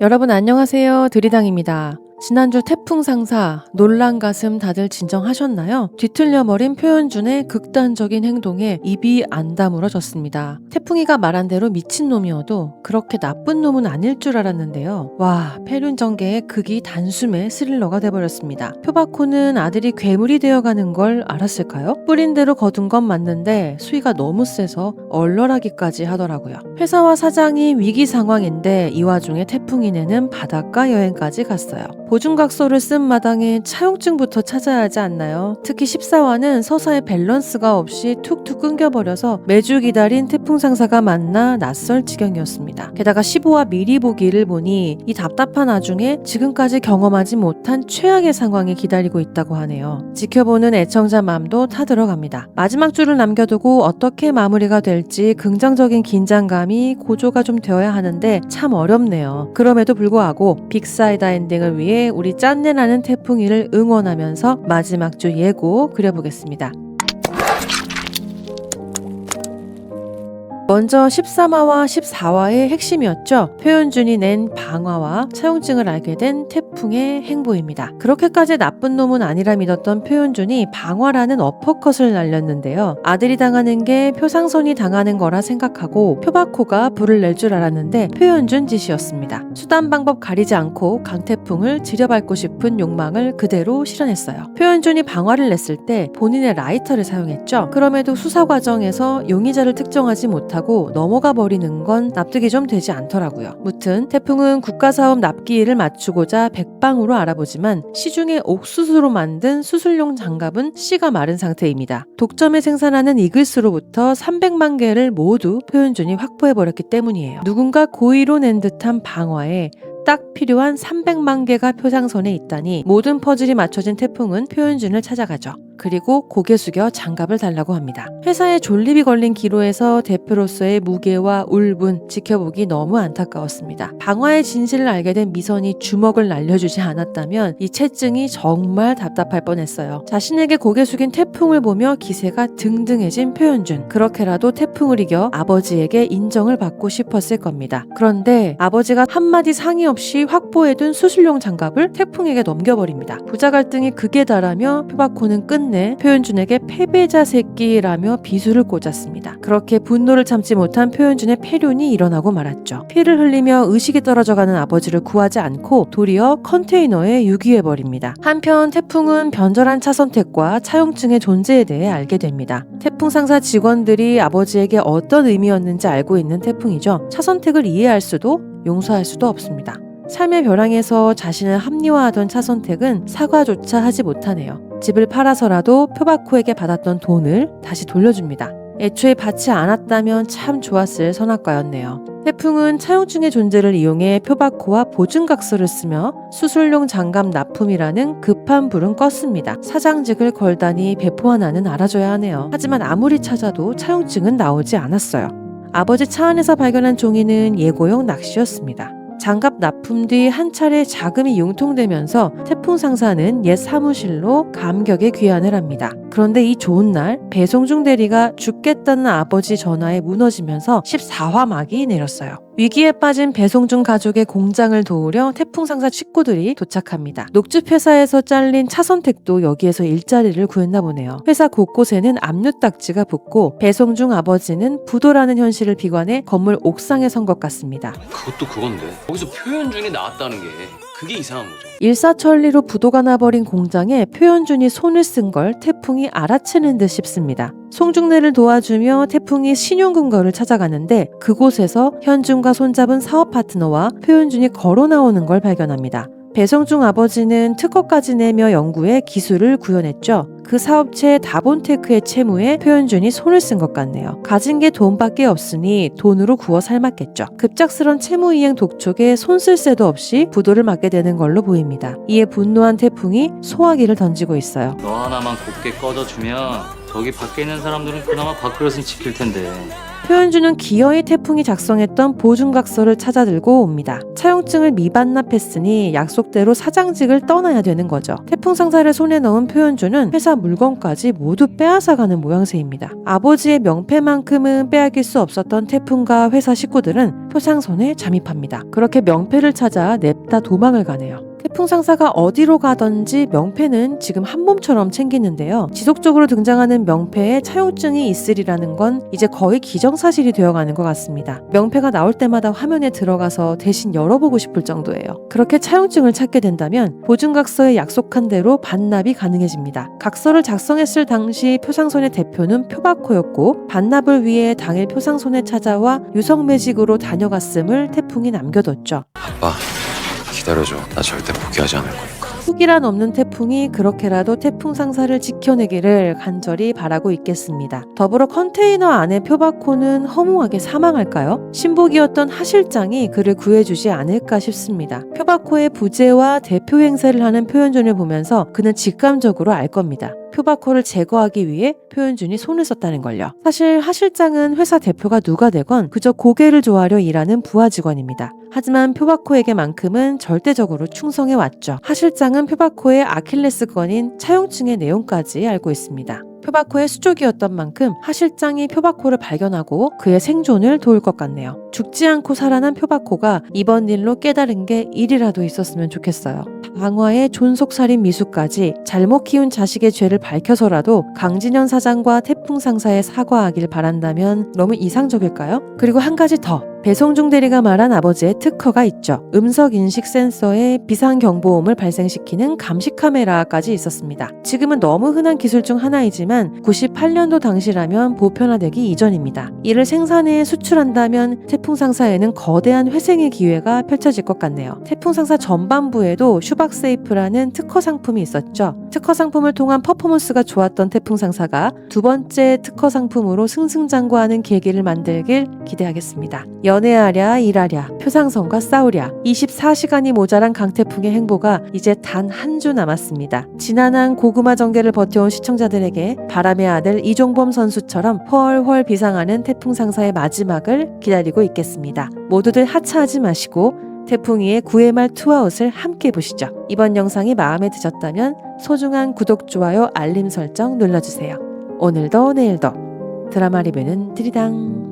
여러분 안녕하세요. 드리당입니다. 지난주 태풍 상사, 놀란 가슴 다들 진정하셨나요? 뒤틀려버린 표현준의 극단적인 행동에 입이 안 다물어졌습니다. 태풍이가 말한 대로 미친놈이어도 그렇게 나쁜 놈은 아닐 줄 알았는데요. 와, 폐륜전개의 극이 단숨에 스릴러가 돼버렸습니다. 표바코는 아들이 괴물이 되어가는 걸 알았을까요? 뿌린 대로 거둔 건 맞는데 수위가 너무 세서 얼얼하기까지 하더라고요. 회사와 사장이 위기 상황인데 이 와중에 태풍이네는 바닷가 여행까지 갔어요. 보증각서를 쓴 마당에 차용증부터 찾아야 하지 않나요? 특히 14화는 서사의 밸런스가 없이 툭툭 끊겨버려서 매주 기다린 태풍 상사가 만나 낯설 지경이었습니다. 게다가 15화 미리 보기를 보니 이 답답한 와중에 지금까지 경험하지 못한 최악의 상황이 기다리고 있다고 하네요. 지켜보는 애청자 마음도 타들어갑니다. 마지막 줄을 남겨두고 어떻게 마무리가 될지 긍정적인 긴장감이 고조가 좀 되어야 하는데 참 어렵네요. 그럼에도 불구하고 빅사이다 엔딩을 위해 우리 짠내나는 태풍이를 응원하면서 마지막 주 예고 그려보겠습니다. 먼저 13화와 14화의 핵심이었죠. 표현준이 낸 방화와 차용증을 알게 된 태풍의 행보입니다. 그렇게까지 나쁜 놈은 아니라 믿었던 표현준이 방화라는 어퍼컷을 날렸는데요. 아들이 당하는 게 표상선이 당하는 거라 생각하고 표바코가 불을 낼 줄 알았는데 표현준 짓이었습니다. 수단 방법 가리지 않고 강태풍을 지려밟고 싶은 욕망을 그대로 실현했어요. 표현준이 방화를 냈을 때 본인의 라이터를 사용했죠. 그럼에도 수사 과정에서 용의자를 특정하지 못하고 넘어가 버리는 건 납득이 좀 되지 않더라고요. 무튼 태풍은 국가사업 납기일을 맞추고자 백방으로 알아보지만 시중에 옥수수로 만든 수술용 장갑은 씨가 마른 상태입니다. 독점에 생산하는 이글스로부터 300만 개를 모두 표현준이 확보해버렸기 때문이에요. 누군가 고의로 낸 듯한 방화에 딱 필요한 300만 개가 표상선에 있다니 모든 퍼즐이 맞춰진 태풍은 표현준을 찾아가죠. 그리고 고개 숙여 장갑을 달라고 합니다. 회사에 존립이 걸린 기로에서 대표로서의 무게와 울분 지켜보기 너무 안타까웠습니다. 방화의 진실을 알게 된 미선이 주먹을 날려주지 않았다면 이 채증이 정말 답답할 뻔했어요. 자신에게 고개 숙인 태풍을 보며 기세가 등등해진 표현준. 그렇게라도 태풍을 이겨 아버지에게 인정을 받고 싶었을 겁니다. 그런데 아버지가 한마디 상의 없이 확보해둔 수술용 장갑을 태풍에게 넘겨버립니다. 부자 갈등이 극에 달하며 표바코는 끝내 표현준에게 패배자 새끼라며 비수를 꽂았습니다. 그렇게 분노를 참지 못한 표현준의 폐륜이 일어나고 말았죠. 피를 흘리며 의식이 떨어져가는 아버지를 구하지 않고 도리어 컨테이너에 유기해버립니다. 한편 태풍은 변절한 차선택과 차용증의 존재에 대해 알게 됩니다. 태풍 상사 직원들이 아버지에게 어떤 의미였는지 알고 있는 태풍이죠. 차선택을 이해할 수도 용서할 수도 없습니다. 삶의 벼랑에서 자신을 합리화하던 차선택은 사과조차 하지 못하네요. 집을 팔아서라도 표바코에게 받았던 돈을 다시 돌려줍니다. 애초에 받지 않았다면 참 좋았을 선악과였네요. 태풍은 차용증의 존재를 이용해 표바코와 보증각서를 쓰며 수술용 장갑 납품이라는 급한 불은 껐습니다. 사장직을 걸다니 배포 하나는 알아줘야 하네요. 하지만 아무리 찾아도 차용증은 나오지 않았어요. 아버지 차 안에서 발견한 종이는 예고용 낚시였습니다. 장갑 납품 뒤 한 차례 자금이 융통되면서 태풍 상사는 옛 사무실로 감격의 귀환을 합니다. 그런데 이 좋은 날 배송중 대리가 죽겠다는 아버지 전화에 무너지면서 14화 막이 내렸어요. 위기에 빠진 배송중 가족의 공장을 도우려 태풍 상사 식구들이 도착합니다. 녹즙 회사에서 잘린 차선택도 여기에서 일자리를 구했나 보네요. 회사 곳곳에는 압류딱지가 붙고 배송중 아버지는 부도라는 현실을 비관해 건물 옥상에 선 것 같습니다. 그것도 그건데 거기서 표현준이 나왔다는 게 그게 이상한 거죠. 일사천리로 부도가 나버린 공장에 표현준이 손을 쓴 걸 태풍이 알아채는 듯 싶습니다. 송중래를 도와주며 태풍이 신용금고를 찾아가는데 그곳에서 현준과 손잡은 사업 파트너와 표현준이 걸어 나오는 걸 발견합니다. 배성중 아버지는 특허까지 내며 연구해 기술을 구현했죠. 그 사업체 다본테크의 채무에 표현준이 손을 쓴 것 같네요. 가진 게 돈밖에 없으니 돈으로 구워 삶았겠죠. 급작스런 채무이행 독촉에 손 쓸 새도 없이 부도를 맞게 되는 걸로 보입니다. 이에 분노한 태풍이 소화기를 던지고 있어요. 너 하나만 곱게 꺼져주면 저기 밖에 있는 사람들은 그나마 밥그릇은 지킬 텐데 표현주는 기어이 태풍이 작성했던 보증각서를 찾아들고 옵니다. 차용증을 미반납했으니 약속대로 사장직을 떠나야 되는 거죠. 태풍 상사를 손에 넣은 표현주는 회사 물건까지 모두 빼앗아가는 모양새입니다. 아버지의 명패만큼은 빼앗길 수 없었던 태풍과 회사 식구들은 표상손에 잠입합니다. 그렇게 명패를 찾아 냅다 도망을 가네요. 태풍 상사가 어디로 가든지 명패는 지금 한 몸처럼 챙기는데요. 지속적으로 등장하는 명패에 차용증이 있으리라는 건 이제 거의 기정사실이 되어가는 것 같습니다. 명패가 나올 때마다 화면에 들어가서 대신 열어보고 싶을 정도예요. 그렇게 차용증을 찾게 된다면 보증각서에 약속한 대로 반납이 가능해집니다. 각서를 작성했을 당시 표상손의 대표는 표바코였고 반납을 위해 당일 표상손에 찾아와 유성매직으로 다녀갔음을 태풍이 남겨뒀죠. 아빠 기다려줘. 나 절대 포기하지 않을 거니까. 후기란 없는 태풍이 그렇게라도 태풍 상사를 지켜내기를 간절히 바라고 있겠습니다. 더불어 컨테이너 안의 표바코는 허무하게 사망할까요? 신복이었던 하 실장이 그를 구해주지 않을까 싶습니다. 표바코의 부재와 대표 행세를 하는 표현준을 보면서 그는 직감적으로 알 겁니다. 표바코를 제거하기 위해 표현준이 손을 썼다는 걸요. 사실 하 실장은 회사 대표가 누가 되건 그저 고개를 조아려 일하는 부하 직원입니다. 하지만 표바코에게만큼은 절대적으로 충성해 왔죠. 하 실장은 표바코의 아킬레스건인 차용증의 내용까지 알고 있습니다. 표바코의 수족이었던 만큼 하 실장이 표바코를 발견하고 그의 생존을 도울 것 같네요. 죽지 않고 살아난 표바코가 이번 일로 깨달은 게 일이라도 있었으면 좋겠어요. 방화의 존속살인 미수까지 잘못 키운 자식의 죄를 밝혀서라도 강진현 사장과 태풍 상사에 사과하길 바란다면 너무 이상적일까요? 그리고 한 가지 더. 배송중 대리가 말한 아버지의 특허가 있죠. 음성 인식 센서에 비상경보음을 발생시키는 감시 카메라까지 있었습니다. 지금은 너무 흔한 기술 중 하나이지만 98년도 당시라면 보편화되기 이전입니다. 이를 생산해 수출한다면 태풍 상사에는 거대한 회생의 기회가 펼쳐질 것 같네요. 태풍 상사 전반부에도 슈박세이프라는 특허 상품이 있었죠. 특허 상품을 통한 퍼포먼스가 좋았던 태풍 상사가 두 번째 특허 상품으로 승승장구하는 계기를 만들길 기대하겠습니다. 연애하랴 일하랴 표상선과 싸우랴 24시간이 모자란 강태풍의 행보가 이제 단 한 주 남았습니다. 지난한 고구마 전개를 버텨온 시청자들에게 바람의 아들 이종범 선수처럼 훨훨 비상하는 태풍 상사의 마지막을 기다리고 있겠습니다. 모두들 하차하지 마시고 태풍이의 9회 말 투아웃을 함께 보시죠. 이번 영상이 마음에 드셨다면 소중한 구독, 좋아요, 알림 설정 눌러주세요. 오늘도 내일도 드라마 리뷰는 드리당.